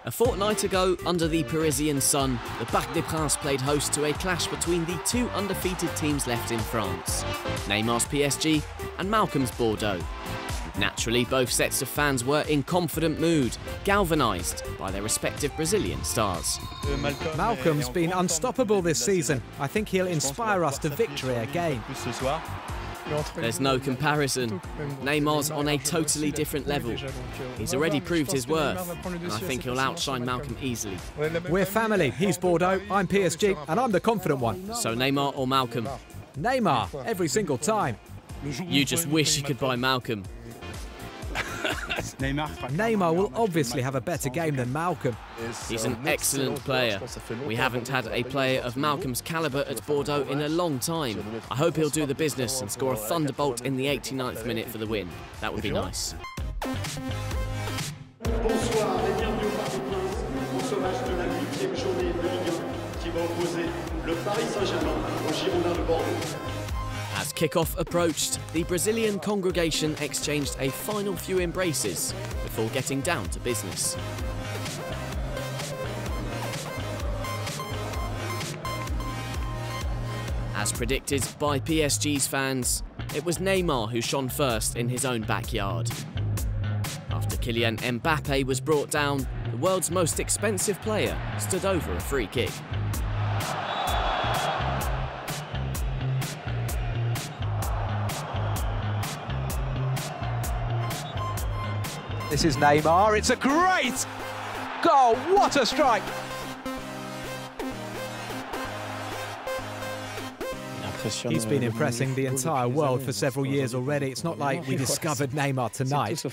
A fortnight ago, under the Parisian sun, the Parc des Princes played host to a clash between the two undefeated teams left in France, Neymar's PSG and Malcom's Bordeaux. Naturally, both sets of fans were in confident mood, galvanised by their respective Brazilian stars. Malcom's been unstoppable this season. I think he'll inspire us to victory again. There's no comparison. Neymar's on a totally different level. He's already proved his worth, and I think he'll outshine Malcom easily. We're family. He's Bordeaux, I'm PSG, and I'm the confident one. So Neymar or Malcom? Neymar, every single time. You just wish you could buy Malcom. Neymar will obviously have a better game than Malcom. He's an excellent player. We haven't had a player of Malcom's calibre at Bordeaux in a long time. I hope he'll do the business and score a thunderbolt in the 89th minute for the win. That would be nice. Bonsoir et bienvenue au Parc des Princes, au sauvage de la 8e journée de Ligue 1 qui va opposer le Paris Saint-Germain aux Girondins de Bordeaux. As kick-off approached, the Brazilian congregation exchanged a final few embraces before getting down to business. As predicted by PSG's fans, it was Neymar who shone first in his own backyard. After Kylian Mbappé was brought down, the world's most expensive player stood over a free kick. This is Neymar, it's a great goal, what a strike! He's been impressing the entire world for several years already. It's not like we discovered Neymar tonight.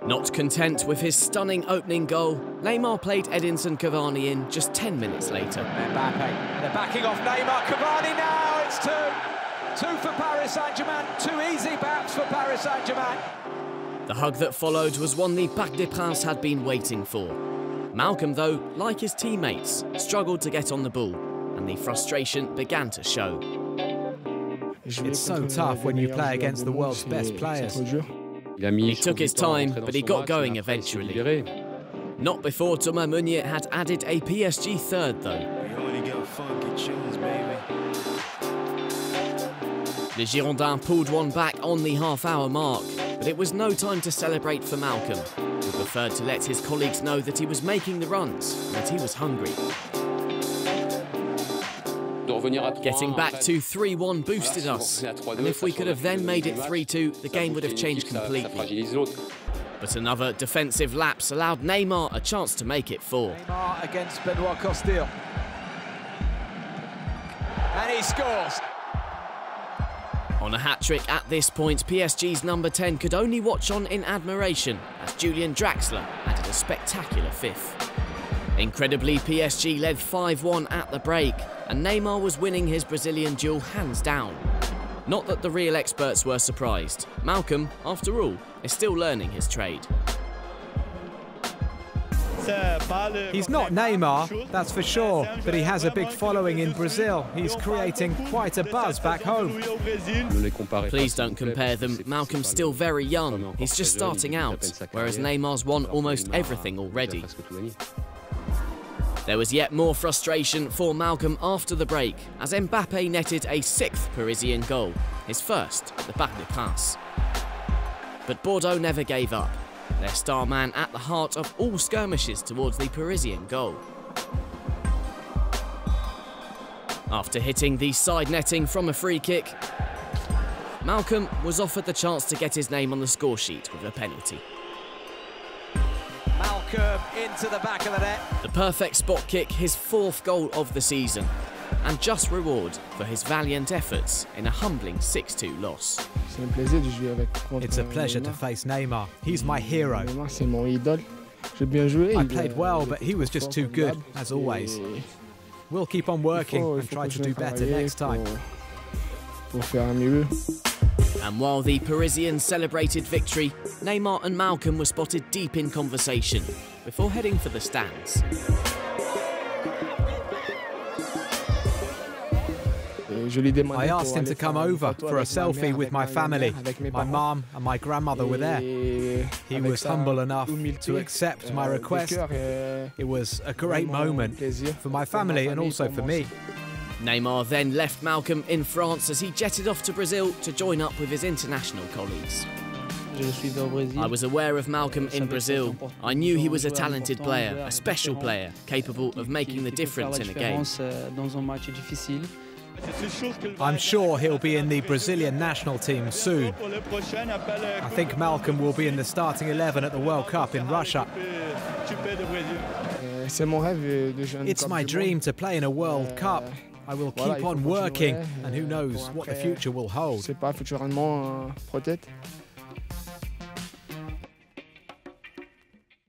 Not content with his stunning opening goal, Neymar played Edinson Cavani in just 10 minutes later. Mbappé, they're backing off Neymar, Cavani now, it's two. Two for Paris Saint-Germain, too easy perhaps for Paris Saint-Germain. The hug that followed was one the Parc des Princes had been waiting for. Malcom, though, like his teammates, struggled to get on the ball, and the frustration began to show. It's so tough when you play against the world's best players. He took his time, but he got going eventually. Not before Thomas Meunier had added a PSG third, though. The Girondins pulled one back on the half-hour mark, but it was no time to celebrate for Malcom, who preferred to let his colleagues know that he was making the runs and that he was hungry. Getting back to 3-1 boosted us, and if we could have then made it 3-2, the game would have changed completely. But another defensive lapse allowed Neymar a chance to make it 4. Neymar against Benoit Costil. And he scores! On a hat-trick at this point, PSG's number 10 could only watch on in admiration as Julian Draxler added a spectacular 5th. Incredibly, PSG led 5-1 at the break, and Neymar was winning his Brazilian duel hands down. Not that the real experts were surprised. Malcom, after all, is still learning his trade. He's not Neymar, that's for sure, but he has a big following in Brazil. He's creating quite a buzz back home. Please don't compare them. Malcom's still very young. He's just starting out, whereas Neymar's won almost everything already. There was yet more frustration for Malcom after the break, as Mbappé netted a 6th Parisian goal, his first at the Parc des Princes. But Bordeaux never gave up, their star man at the heart of all skirmishes towards the Parisian goal. After hitting the side netting from a free kick, Malcom was offered the chance to get his name on the score sheet with a penalty. Malcom into the back of the net. The perfect spot kick, his 4th goal of the season, and just reward for his valiant efforts in a humbling 6-2 loss. It's a pleasure to face Neymar. He's my hero. I played well, but he was just too good, as always. We'll keep on working and try to do better next time. And while the Parisians celebrated victory, Neymar and Malcom were spotted deep in conversation before heading for the stands. I asked him to come over for a selfie with my family. My mom and my grandmother were there. He was humble enough to accept my request. It was a great moment for my family and also for me. Neymar then left Malcolm in France as he jetted off to Brazil to join up with his international colleagues. I was aware of Malcolm in Brazil. I knew he was a talented player, a special player, capable of making the difference in a game. I'm sure he'll be in the Brazilian national team soon. I think Malcolm will be in the starting 11 at the World Cup in Russia. It's my dream to play in a World Cup. I will keep on working, and who knows what the future will hold.